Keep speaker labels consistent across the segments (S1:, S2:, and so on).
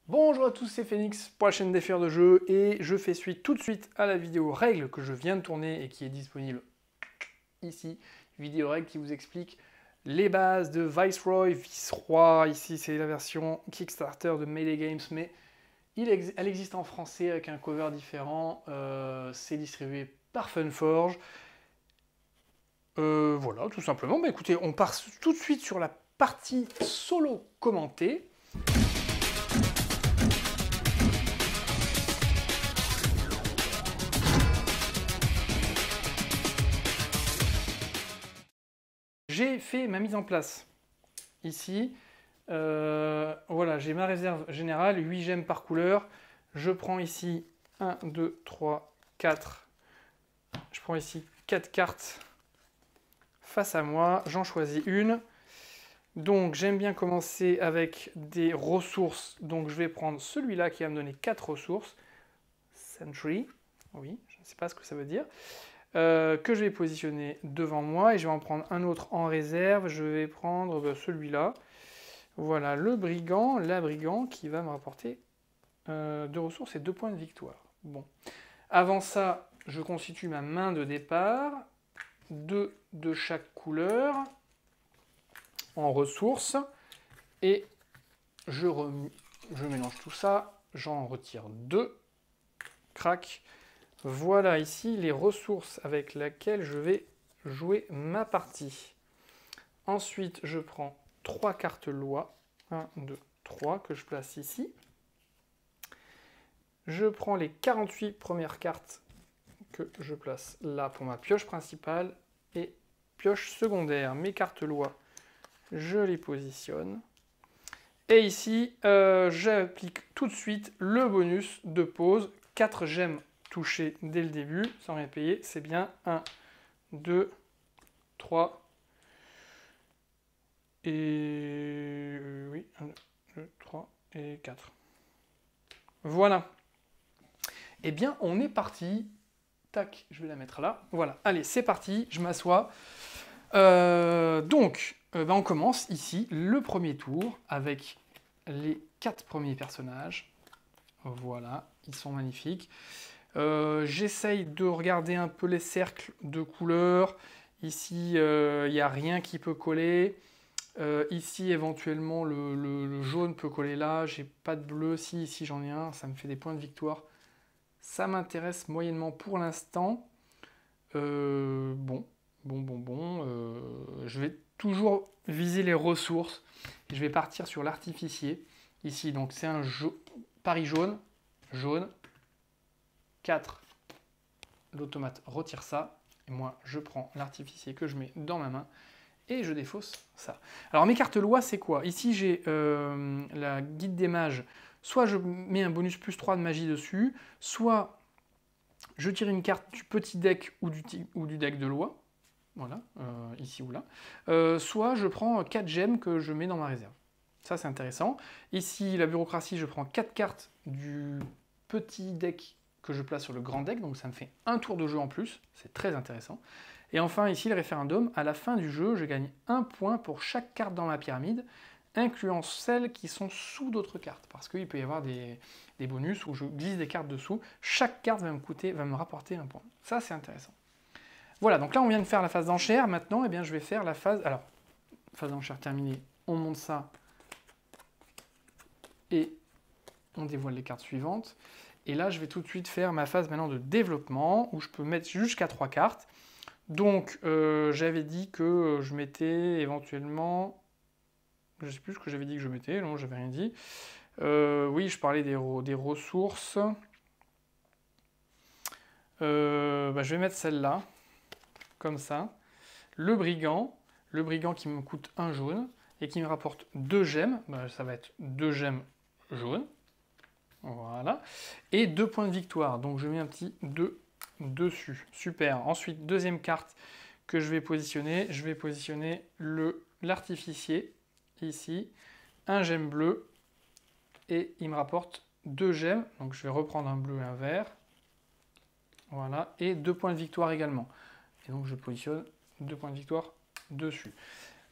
S1: Bonjour à tous, c'est Phoenix pour la chaîne des fers de jeu et je fais suite tout de suite à la vidéo règles que je viens de tourner et qui est disponible ici. Vidéo règles qui vous explique les bases de Viceroy, Vice-Roi. Ici c'est la version Kickstarter de Melee Games, mais elle existe en français avec un cover différent. C'est distribué par Funforge. Voilà, tout simplement. Bah, écoutez, on part tout de suite sur la partie solo commentée. J'ai fait ma mise en place ici. Voilà, j'ai ma réserve générale, 8 gemmes par couleur. Je prends ici 1, 2, 3, 4. Je prends ici 4 cartes face à moi. J'en choisis une. Donc j'aime bien commencer avec des ressources. Donc je vais prendre celui-là qui va me donner 4 ressources. Sentry, oui, je ne sais pas ce que ça veut dire. Que je vais positionner devant moi et je vais en prendre un autre en réserve. Je vais prendre celui-là. Voilà, le brigand, la brigand qui va me rapporter 2 ressources et 2 points de victoire. Bon. Avant ça, je constitue ma main de départ. 2 de chaque couleur en ressources. Et je mélange tout ça. J'en retire 2. Crac. Voilà ici les ressources avec lesquelles je vais jouer ma partie. Ensuite, je prends 3 cartes loi. 1, 2, 3 que je place ici. Je prends les 48 premières cartes que je place là pour ma pioche principale et pioche secondaire. Mes cartes loi, je les positionne. Et ici, j'applique tout de suite le bonus de pause. 4 gemmes touchées dès le début, sans rien payer. C'est bien 1, 2, 3 et... oui, 1, 2, 3 et 4. Voilà. Eh bien, on est parti. Tac, je vais la mettre là. Voilà, allez, c'est parti, je m'assois. On commence ici le premier tour avec les 4 premiers personnages. Voilà, ils sont magnifiques. J'essaye de regarder un peu les cercles de couleurs. Ici, il n'y a rien qui peut coller. Ici, éventuellement, le jaune peut coller là. J'ai pas de bleu. Si, ici, j'en ai un. Ça me fait des points de victoire. Ça m'intéresse moyennement pour l'instant. Je vais toujours viser les ressources. Et je vais partir sur l'artificier. Ici, donc, c'est un pari jaune. Jaune. 4. L'automate retire ça. Et moi, je prends l'artificier que je mets dans ma main. Et je défausse ça. Alors, mes cartes loi, c'est quoi? Ici, j'ai la guide des mages. Soit je mets un bonus plus 3 de magie dessus, soit je tire une carte du petit deck ou du deck de loi. Voilà, ici ou là. Soit je prends 4 gemmes que je mets dans ma réserve. Ça, c'est intéressant. Ici, la bureaucratie, je prends 4 cartes du petit deck que je place sur le grand deck. Donc, ça me fait un tour de jeu en plus. C'est très intéressant. Et enfin, ici, le référendum. À la fin du jeu, je gagne 1 point pour chaque carte dans ma pyramide, incluant celles qui sont sous d'autres cartes. Parce qu'il peut y avoir des bonus où je glisse des cartes dessous. Chaque carte va me rapporter 1 point. Ça, c'est intéressant. Voilà, donc là, on vient de faire la phase d'enchère. Maintenant, eh bien, je vais faire la phase... Alors, phase d'enchère terminée. On monte ça. Et on dévoile les cartes suivantes. Et là, je vais tout de suite faire ma phase maintenant de développement, où je peux mettre jusqu'à 3 cartes. Donc, j'avais dit que je mettais éventuellement... Je ne sais plus ce que j'avais dit que je mettais, non, j'avais rien dit. Oui, je parlais des ressources. Je vais mettre celle-là, comme ça. Le brigand qui me coûte 1 jaune, et qui me rapporte 2 gemmes. Ça va être 2 gemmes jaunes. Voilà. Et 2 points de victoire. Donc, je mets un petit 2 dessus. Super. Ensuite, deuxième carte que je vais positionner l'artificier. Ici, un gemme bleu, et il me rapporte 2 gemmes, donc je vais reprendre un bleu et un vert, voilà, et 2 points de victoire également, et donc je positionne 2 points de victoire dessus.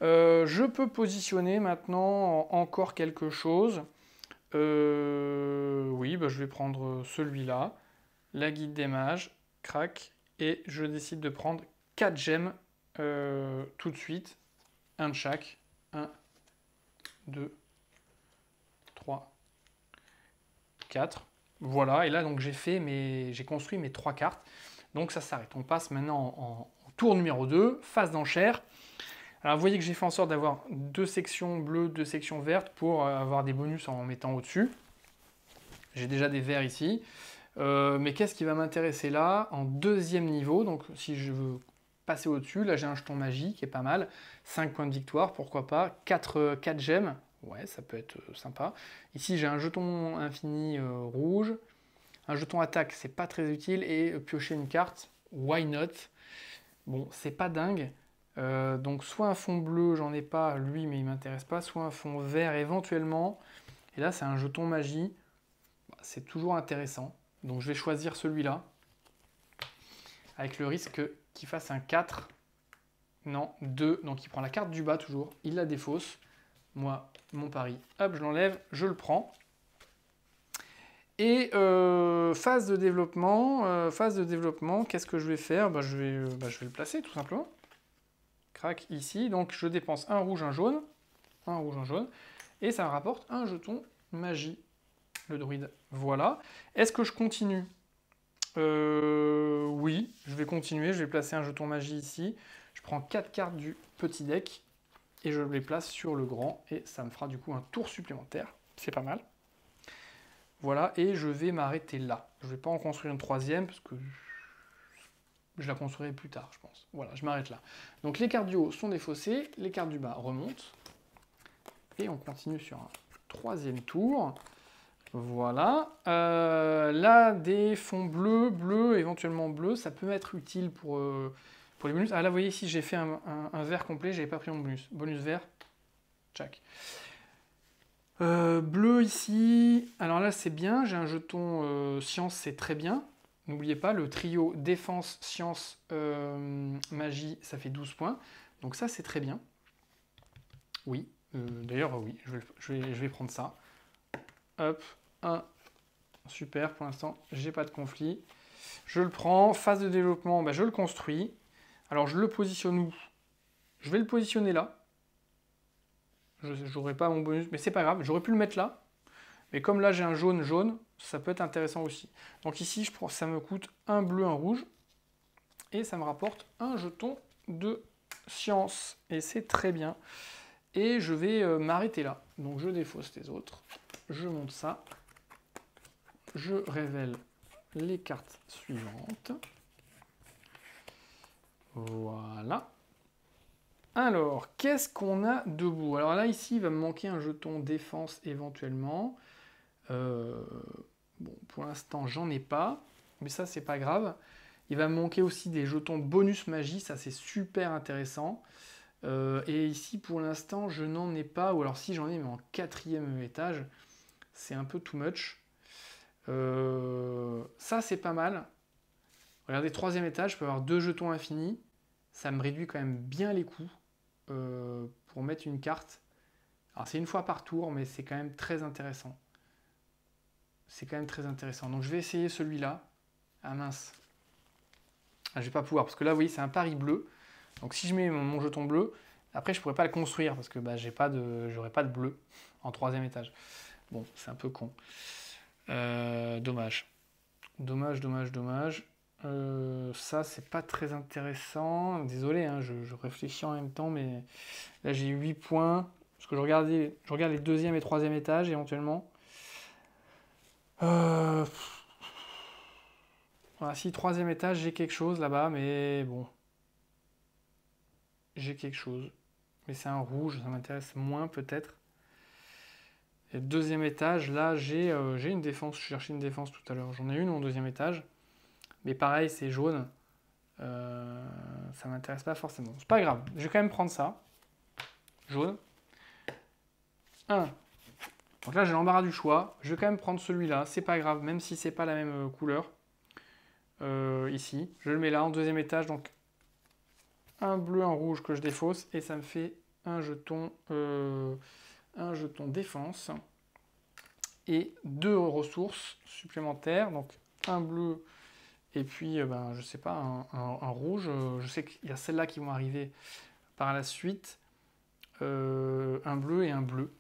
S1: Je peux positionner maintenant encore quelque chose, Oui, bah, je vais prendre celui-là. La guide des mages, crac, et je décide de prendre 4 gemmes tout de suite. Un de chaque. 1, 2, 3, 4. Voilà, et là donc j'ai construit mes 3 cartes. Donc ça s'arrête. On passe maintenant en tour numéro 2, phase d'enchère. Alors vous voyez que j'ai fait en sorte d'avoir 2 sections bleues, 2 sections vertes pour avoir des bonus en mettant au-dessus. J'ai déjà des verts ici. Mais qu'est-ce qui va m'intéresser là en deuxième niveau? Donc si je veux passer au-dessus, là j'ai un jeton magie qui est pas mal. 5 points de victoire, pourquoi pas. 4 gemmes, ouais ça peut être sympa. Ici j'ai un jeton infini rouge. Un jeton attaque, c'est pas très utile. Et piocher une carte, why not? Bon, c'est pas dingue. Donc soit un fond bleu, j'en ai pas, lui, mais il m'intéresse pas. Soit un fond vert éventuellement. Et là c'est un jeton magie. C'est toujours intéressant. Donc je vais choisir celui-là. Avec le risque qu'il fasse un 4. Non, 2. Donc il prend la carte du bas toujours. Il la défausse. Moi, mon pari, hop, je l'enlève, je le prends. Et phase de développement, qu'est-ce que je vais faire? Je vais le placer tout simplement. Crac, ici. Donc je dépense un rouge, un jaune. Un rouge, un jaune. Et ça me rapporte un jeton magie. Le druide. Voilà. Est-ce que je continue? Oui, je vais continuer. Je vais placer un jeton magie ici. Je prends 4 cartes du petit deck et je les place sur le grand. Et ça me fera du coup un tour supplémentaire. C'est pas mal. Voilà, et je vais m'arrêter là. Je ne vais pas en construire une troisième parce que je la construirai plus tard, je pense. Voilà, je m'arrête là. Donc les cartes du haut sont défaussées, les cartes du bas remontent. Et on continue sur un troisième tour. Voilà. Là, des fonds bleus, éventuellement bleus, ça peut être utile pour les bonus. Ah là, vous voyez ici, j'ai fait un vert complet, j'avais pas pris mon bonus. Bonus vert, tchac. Bleu ici, alors là c'est bien, j'ai un jeton science, c'est très bien. N'oubliez pas, le trio défense, science, magie, ça fait 12 points. Donc ça c'est très bien. Oui, d'ailleurs oui, je vais prendre ça. Hop, 1, super, pour l'instant j'ai pas de conflit. Je le prends, phase de développement, je le construis. Alors je le positionne où? Je vais le positionner là. J'aurais pas mon bonus, mais c'est pas grave, j'aurais pu le mettre là. Mais comme là j'ai un jaune, ça peut être intéressant aussi. Donc ici, ça me coûte un bleu, un rouge. Et ça me rapporte un jeton de science. Et c'est très bien. Et je vais m'arrêter là. Donc je défausse les autres. Je monte ça. Je révèle les cartes suivantes. Voilà. Alors, qu'est-ce qu'on a debout? Alors là, ici, il va me manquer un jeton défense éventuellement. Bon, pour l'instant, j'en ai pas, mais ça, c'est pas grave. Il va me manquer aussi des jetons bonus magie, ça, c'est super intéressant. Et ici, pour l'instant, je n'en ai pas, ou alors si j'en ai, mais en 4e étage, c'est un peu too much. Ça, c'est pas mal. Regardez, 3e étage, je peux avoir 2 jetons infinis. Ça me réduit quand même bien les coûts pour mettre une carte. Alors, c'est une fois par tour, mais c'est quand même très intéressant. C'est quand même très intéressant. Donc je vais essayer celui-là. Ah mince. Ah, je vais pas pouvoir, parce que là, vous voyez, c'est un pari bleu. Donc si je mets mon jeton bleu, après je pourrais pas le construire, parce que j'aurais pas de bleu en 3e étage. Bon, c'est un peu con. Dommage. Dommage. Ça, c'est pas très intéressant. Désolé, hein, je réfléchis en même temps, mais là j'ai 8 points. Parce que je regarde les 2e et 3e étages éventuellement. Voilà, si 3e étage, j'ai quelque chose là-bas, mais bon. J'ai quelque chose. Mais c'est un rouge, ça m'intéresse moins peut-être. Et 2e étage, là, j'ai une défense. Je cherchais une défense tout à l'heure. J'en ai une en 2e étage. Mais pareil, c'est jaune. Ça m'intéresse pas forcément. C'est pas grave. Je vais quand même prendre ça. Jaune. 1. Donc là, j'ai l'embarras du choix. Je vais quand même prendre celui-là. C'est pas grave, même si c'est pas la même couleur. Ici. Je le mets là en 2e étage. Donc un bleu, un rouge que je défausse. Et ça me fait un jeton défense. et 2 ressources supplémentaires. Donc un bleu et puis, ben, je sais pas, un rouge. Je sais qu'il y a celles-là qui vont arriver par la suite. Un bleu et un bleu.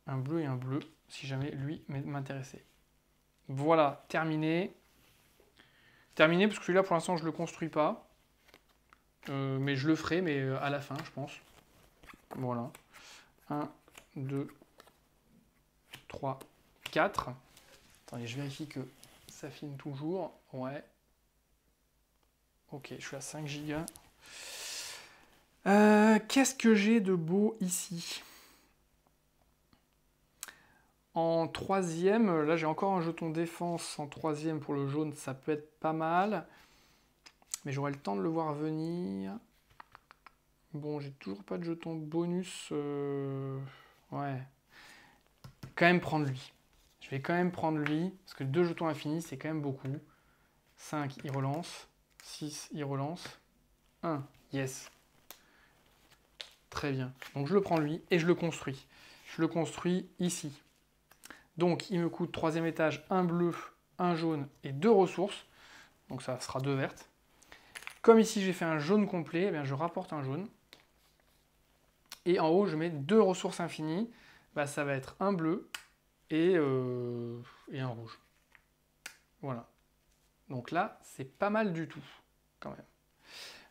S1: Un bleu et un bleu, si jamais lui m'intéressait. Voilà, terminé. Terminé, parce que celui-là, pour l'instant, je ne le construis pas. Mais je le ferai, mais à la fin, je pense. Voilà. 1, 2, 3, 4. Attendez, je vérifie que ça filme toujours. Ouais. Ok, je suis à 5 Go. Qu'est-ce que j'ai de beau ici? En troisième, là j'ai encore un jeton défense en troisième pour le jaune, ça peut être pas mal. Mais j'aurai le temps de le voir venir. Bon, j'ai toujours pas de jeton bonus. Ouais. Quand même prendre lui. Je vais quand même prendre lui, parce que 2 jetons infinis, c'est quand même beaucoup. 5, il relance. 6, il relance. 1, yes. Très bien. Donc je le prends lui et je le construis. Je le construis ici. Donc il me coûte 3e étage, un bleu, un jaune et 2 ressources. Donc ça sera 2 vertes. Comme ici j'ai fait un jaune complet, eh bien, je rapporte un jaune. Et en haut je mets 2 ressources infinies. Bah, ça va être un bleu et un rouge. Voilà. Donc là, c'est pas mal du tout, quand même.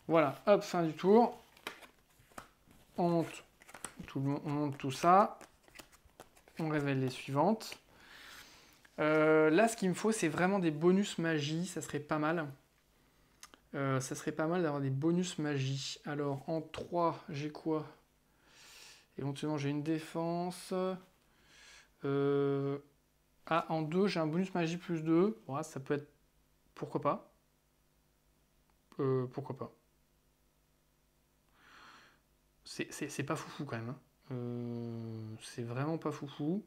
S1: Voilà, hop, fin du tour. On monte tout ça. On révèle les suivantes. Là, ce qu'il me faut, c'est vraiment des bonus magie. Ça serait pas mal. Ça serait pas mal d'avoir des bonus magie. Alors, en 3, j'ai quoi? Éventuellement, j'ai une défense. En 2, j'ai un bonus magie plus 2. Voilà, ça peut être... Pourquoi pas? Pourquoi pas? C'est pas foufou quand même. C'est vraiment pas foufou.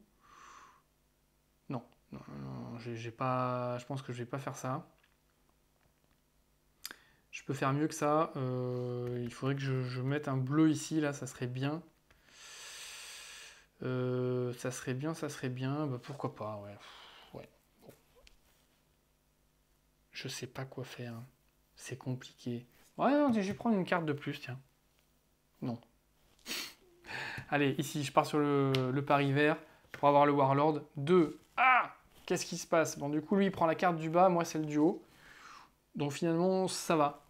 S1: Non, non, non, j'ai pas. Je pense que je vais pas faire ça. Je peux faire mieux que ça. Il faudrait que je mette un bleu ici, là, ça serait bien. Ça serait bien, ça serait bien. Bah, pourquoi pas, ouais. Ouais. Bon. Je sais pas quoi faire. C'est compliqué. Ouais, non, je vais prendre une carte de plus, tiens. Non. Allez, ici, je pars sur le pari vert pour avoir le Warlord. 2. Ah! Qu'est-ce qui se passe? Bon, du coup, lui, il prend la carte du bas, moi, celle du haut. Donc, finalement, ça va.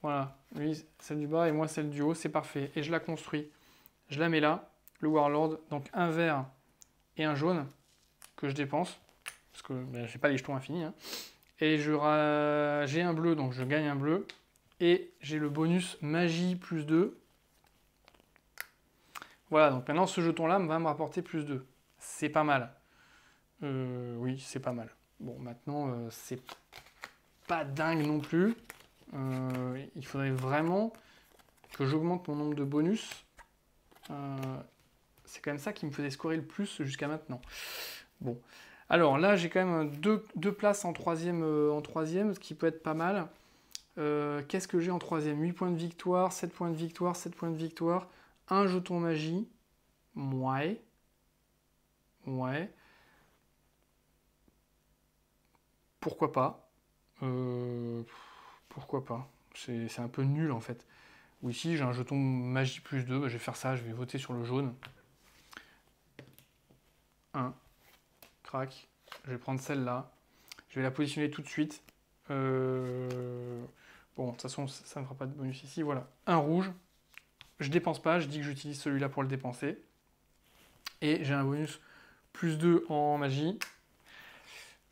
S1: Voilà. Lui, celle du bas et moi, celle du haut, c'est parfait. Et je la construis. Je la mets là, le Warlord. Donc, un vert et un jaune que je dépense. Parce que ben, je n'ai pas les jetons infinis. Hein. Et j'ai un bleu, donc je gagne un bleu. Et j'ai le bonus magie plus 2. Voilà, donc maintenant ce jeton-là va me rapporter plus 2. C'est pas mal. Oui, c'est pas mal. Bon, maintenant, c'est pas dingue non plus. Il faudrait vraiment que j'augmente mon nombre de bonus. C'est quand même ça qui me faisait scorer le plus jusqu'à maintenant. Bon. Alors là, j'ai quand même deux places en troisième, ce qui peut être pas mal. Qu'est-ce que j'ai en troisième? 8 points de victoire, 7 points de victoire, 7 points de victoire. Un jeton magie. Ouais. Ouais. Pourquoi pas? Pourquoi pas? C'est un peu nul en fait. Ou ici, j'ai un jeton magie plus 2. Bah, je vais faire ça, je vais voter sur le jaune. 1. Crac. Je vais prendre celle-là. Je vais la positionner tout de suite. Bon, de toute façon, ça ne fera pas de bonus ici. Voilà. Un rouge. Je dépense pas, je dis que j'utilise celui-là pour le dépenser. Et j'ai un bonus plus 2 en magie.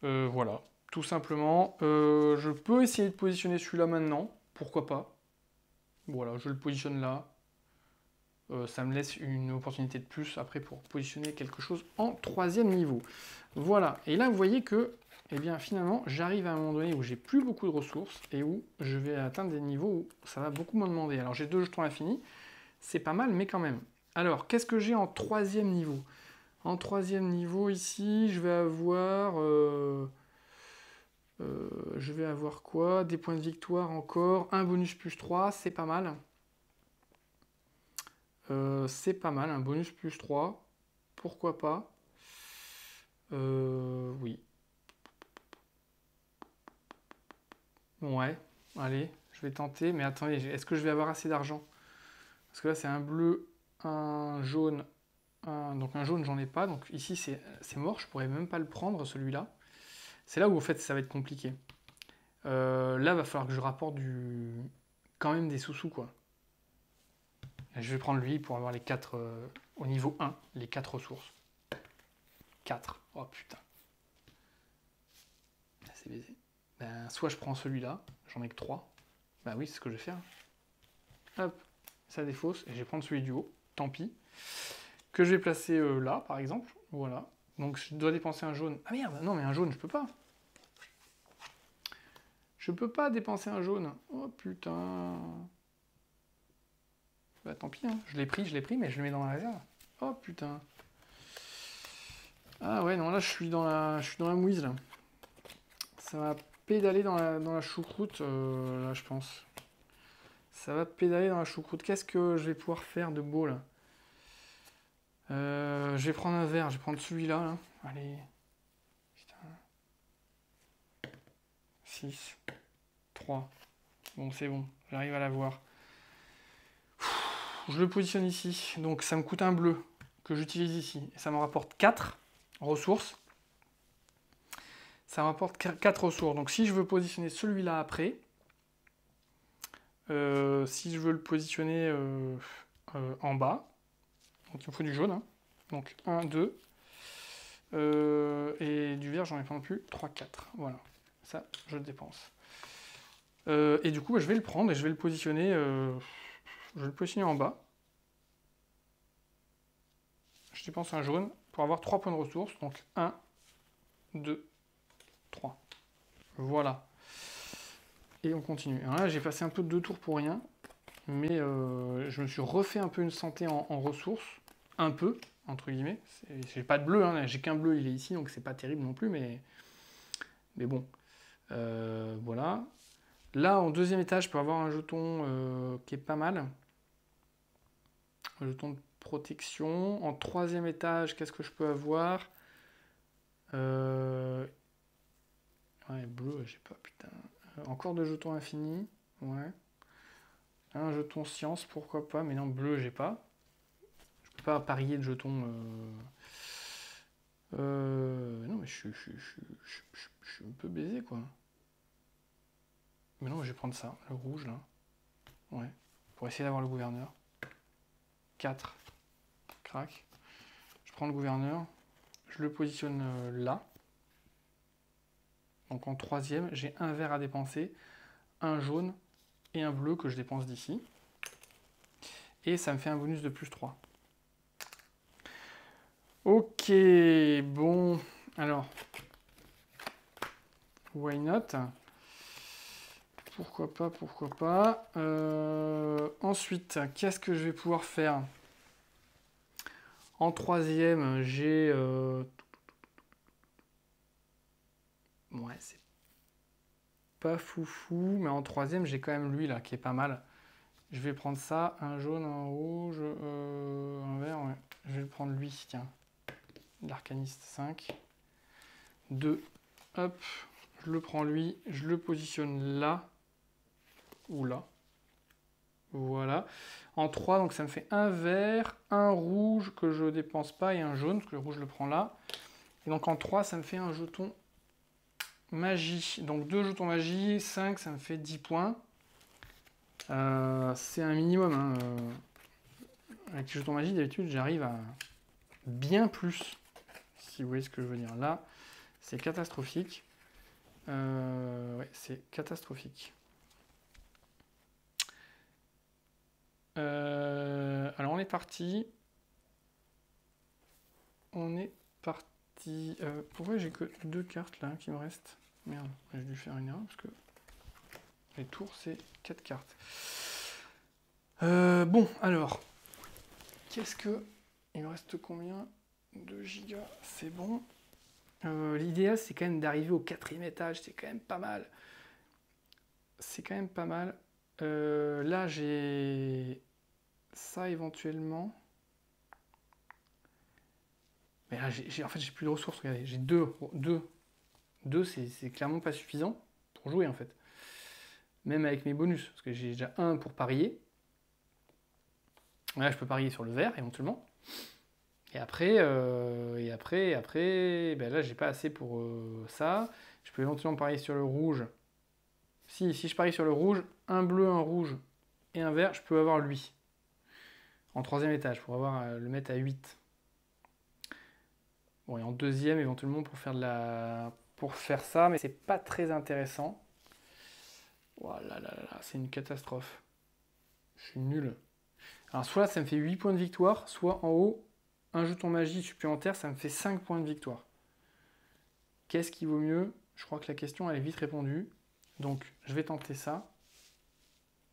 S1: Voilà, tout simplement. Je peux essayer de positionner celui-là maintenant. Pourquoi pas? Voilà, je le positionne là. Ça me laisse une opportunité de plus après pour positionner quelque chose en troisième niveau. Voilà, et là vous voyez que eh bien, finalement j'arrive à un moment donné où j'ai plus beaucoup de ressources et où je vais atteindre des niveaux où ça va beaucoup me demander. Alors j'ai 2 jetons infinis, c'est pas mal mais quand même. Alors qu'est-ce que j'ai en troisième niveau? En troisième niveau ici je vais avoir quoi? Des points de victoire encore, un bonus plus 3, c'est pas mal. C'est pas mal, un bonus plus 3, pourquoi pas. Oui. Ouais, allez, je vais tenter. Mais attendez, est-ce que je vais avoir assez d'argent? Parce que là, c'est un bleu, un jaune. Donc un jaune, j'en ai pas. Donc ici, c'est mort. Je pourrais même pas le prendre, celui-là. C'est là où, en fait, ça va être compliqué. Là, va falloir que je rapporte quand même des sous-sous, quoi. Et je vais prendre lui pour avoir les 4 au niveau 1, les 4 ressources. 4. Oh putain. C'est baisé. Ben, soit je prends celui-là, j'en ai que 3. Bah oui, c'est ce que je vais faire. Hop, ça défausse, et je vais prendre celui du haut, tant pis. Que je vais placer là, par exemple. Voilà. Donc je dois dépenser un jaune. Ah merde, non mais un jaune, je peux pas. Je peux pas dépenser un jaune. Oh putain. Bah tant pis, hein. Je l'ai pris, mais je le mets dans la réserve. Oh putain. Ah ouais, non, là je suis dans la mouise là. Ça va pédaler dans la choucroute, là je pense. Ça va pédaler dans la choucroute. Qu'est-ce que je vais pouvoir faire de beau là? Je vais prendre un verre, je vais prendre celui-là. Là. Allez. Putain. 6, 3. Bon, c'est bon, j'arrive à l'avoir. Je le positionne ici. Donc ça me coûte un bleu que j'utilise ici. Et ça me rapporte 4 ressources. Ça me rapporte 4 ressources. Donc si je veux positionner celui-là après, si je veux le positionner en bas, donc il me faut du jaune. Hein. Donc 1, 2. Et du vert, j'en ai pas non plus. 3, 4. Voilà. Ça, je le dépense. Et du coup, bah, je vais le prendre et je vais le positionner, en bas. Je dépense un jaune pour avoir 3 points de ressources. Donc 1, 2, 3. Voilà. Et on continue. Alors là, j'ai passé un peu de 2 tours pour rien. Mais je me suis refait un peu une santé en ressources. Un peu, entre guillemets. J'ai pas de bleu, hein. J'ai qu'un bleu, il est ici, donc c'est pas terrible non plus. Mais bon. Voilà. Là, en deuxième étage, je peux avoir un jeton qui est pas mal. Un jeton de protection. En troisième étage, qu'est-ce que je peux avoir? Ouais, bleu, j'ai pas, putain. Encore de jetons infinis. Ouais. Un jeton science, pourquoi pas, mais non, bleu, j'ai pas. Je peux pas parier de jetons. Non, mais je suis un peu baisé, quoi. Mais non, je vais prendre ça, le rouge, là. Ouais. Pour essayer d'avoir le gouverneur. 4. Crac. Je prends le gouverneur. Je le positionne là. Donc en troisième, j'ai un vert à dépenser, un jaune et un bleu que je dépense d'ici. Et ça me fait un bonus de plus 3. Ok, bon. Alors, why not? Pourquoi pas, pourquoi pas. Ensuite, qu'est-ce que je vais pouvoir faire? En troisième, j'ai... Ouais, c'est pas foufou, mais en troisième, j'ai quand même lui, là, qui est pas mal. Je vais prendre ça, un jaune, un rouge, un vert, ouais. Je vais le prendre lui, tiens. L'arcaniste 5. 2. Hop, je le prends lui, je le positionne là. Ou là. Voilà. En 3, donc ça me fait un vert, un rouge que je dépense pas et un jaune, parce que le rouge je le prends là. Et donc en 3, ça me fait un jeton magie. Donc 2 jetons magie, 5, ça me fait 10 points. C'est un minimum. Hein. Avec les jetons magie, d'habitude, j'arrive à bien plus. Si vous voyez ce que je veux dire. Là, c'est catastrophique. Ouais, c'est catastrophique. Alors on est parti. On est parti. Pourquoi j'ai que 2 cartes là qui me restent? Merde, j'ai dû faire une erreur parce que les tours c'est 4 cartes. Bon, alors. Qu'est-ce que. Il me reste combien? 2 gigas, c'est bon. L'idéal c'est quand même d'arriver au 4e étage, c'est quand même pas mal. C'est quand même pas mal. Là j'ai ça éventuellement. Mais là, en fait, j'ai plus de ressources, regardez. J'ai 2. 2, c'est clairement pas suffisant pour jouer, en fait. Même avec mes bonus, parce que j'ai déjà 1 pour parier. Là, je peux parier sur le vert, éventuellement. Et après, ben là, j'ai pas assez pour ça. Je peux éventuellement parier sur le rouge. Si je parie sur le rouge, un bleu, un rouge et un vert, je peux avoir lui. En 3e étage, pour le mettre à 8. Bon, et en 2e, éventuellement, pour faire ça, mais c'est pas très intéressant. Voilà, là, c'est une catastrophe. Je suis nul. Alors, soit ça me fait 8 points de victoire, soit en haut, un jeton magie supplémentaire, ça me fait 5 points de victoire. Qu'est-ce qui vaut mieux? Je crois que la question, elle est vite répondue. Donc, je vais tenter ça.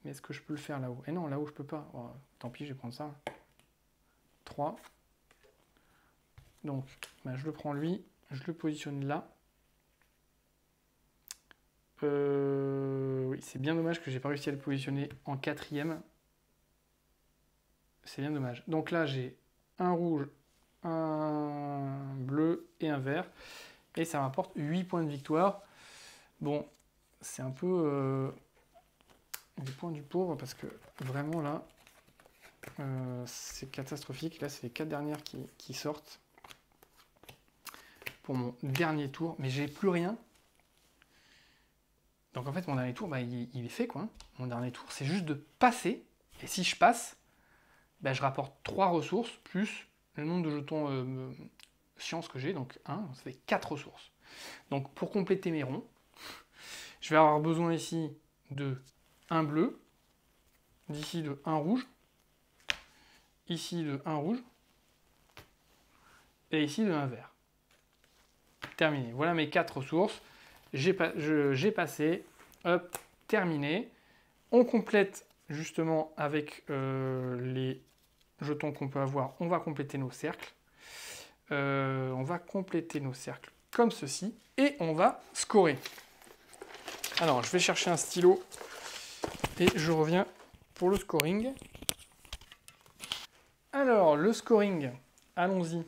S1: Mais est-ce que je peux le faire là-haut? Eh non, là-haut, je peux pas. Oh, tant pis, je vais prendre ça. 3. Donc, ben, je le prends lui. Je le positionne là. Oui, c'est bien dommage que j'ai pas réussi à le positionner en 4e. C'est bien dommage. Donc là, j'ai un rouge, un bleu et un vert. Et ça m'apporte 8 points de victoire. Bon, c'est un peu des points du pauvre parce que vraiment là, c'est catastrophique. Là, c'est les 4 dernières qui sortent pour mon dernier tour. Mais j'ai plus rien. Donc en fait, mon dernier tour, bah, il est fait, quoi. Mon dernier tour, c'est juste de passer. Et si je passe, bah, je rapporte 3 ressources plus le nombre de jetons science que j'ai. Donc 1, ça fait 4 ressources. Donc pour compléter mes ronds, je vais avoir besoin ici de 1 bleu, d'ici de 1 rouge, ici de 1 rouge, et ici de 1 vert. Terminé. Voilà mes 4 ressources. J'ai passé, hop, terminé. On complète justement avec les jetons qu'on peut avoir. On va compléter nos cercles. On va compléter nos cercles comme ceci. Et on va scorer. Alors, je vais chercher un stylo et je reviens pour le scoring. Alors, le scoring, allons-y.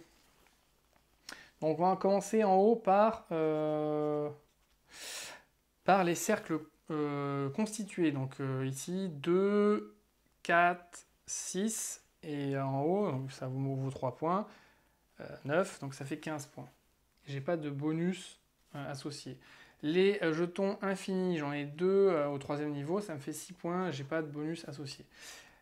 S1: Donc, on va commencer en haut par les cercles constitués. Donc, ici, 2, 4, 6. Et en haut, donc ça vous vaut 3 points. 9, donc ça fait 15 points. J'ai pas de bonus associé. Les jetons infinis, j'en ai 2 au 3e niveau, ça me fait 6 points, j'ai pas de bonus associé.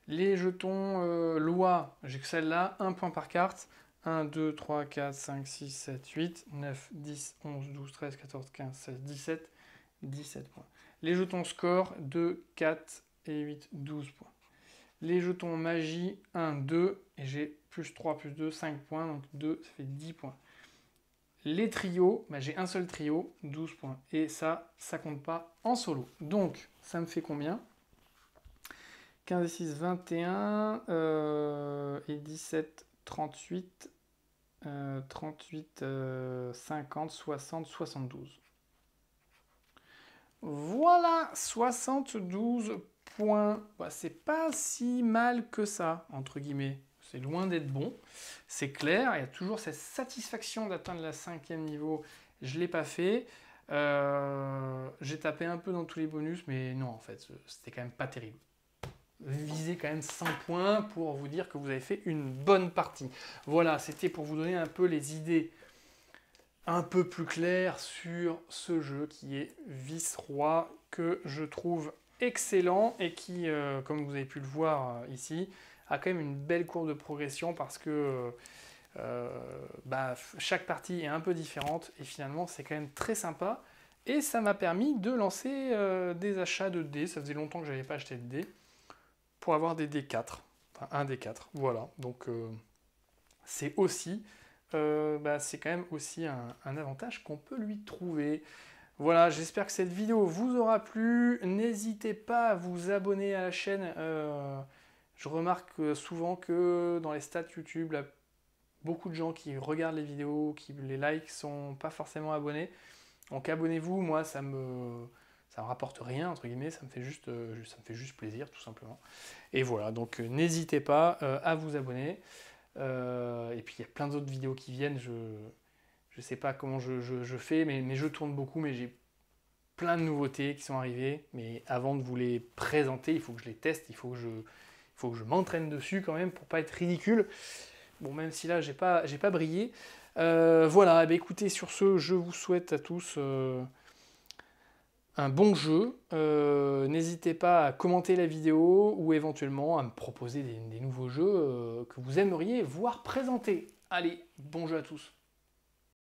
S1: Les jetons loi, j'ai que celle-là, 1 point par carte. 1, 2, 3, 4, 5, 6, 7, 8, 9, 10, 11, 12, 13, 14, 15, 16, 17, 17 points. Les jetons score, 2, 4 et 8, 12 points. Les jetons magie, 1, 2, et j'ai plus 3, plus 2, 5 points, donc 2, ça fait 10 points. Les trios, bah j'ai un seul trio, 12 points. Et ça compte pas en solo. Donc, ça me fait combien? 15 et 6, 21, et 17, 38, 38, 50, 60, 72. Voilà, 72 points. Bah, c'est pas si mal que ça, entre guillemets. C'est loin d'être bon. C'est clair, il y a toujours cette satisfaction d'atteindre la 5e niveau. Je ne l'ai pas fait. J'ai tapé un peu dans tous les bonus, mais non, en fait, c'était quand même pas terrible. Visez quand même 5 points pour vous dire que vous avez fait une bonne partie. Voilà, c'était pour vous donner un peu les idées un peu plus claires sur ce jeu qui est Vice-Roi, que je trouve excellent et qui, comme vous avez pu le voir ici, a quand même une belle courbe de progression parce que chaque partie est un peu différente et finalement c'est quand même très sympa. Et ça m'a permis de lancer des achats de dés. Ça faisait longtemps que je n'avais pas acheté de dés pour avoir des D4, enfin un D4, voilà. Donc c'est aussi, c'est quand même aussi un avantage qu'on peut lui trouver. Voilà, j'espère que cette vidéo vous aura plu. N'hésitez pas à vous abonner à la chaîne. Je remarque souvent que dans les stats YouTube, là, beaucoup de gens qui regardent les vidéos, qui les like, sont pas forcément abonnés. Donc abonnez-vous, moi ça me rapporte rien, entre guillemets, ça me fait juste plaisir, tout simplement. Et voilà, donc n'hésitez pas à vous abonner. Et puis il y a plein d'autres vidéos qui viennent. Je ne sais pas comment je fais, mais je tourne beaucoup, mais j'ai plein de nouveautés qui sont arrivées. Mais avant de vous les présenter, il faut que je les teste, il faut que je m'entraîne dessus quand même pour pas être ridicule. Bon, même si là, j'ai pas brillé. Voilà, eh bien, écoutez, sur ce, je vous souhaite à tous un bon jeu. N'hésitez pas à commenter la vidéo ou éventuellement à me proposer des nouveaux jeux que vous aimeriez voir présenter. Allez, bon jeu à tous.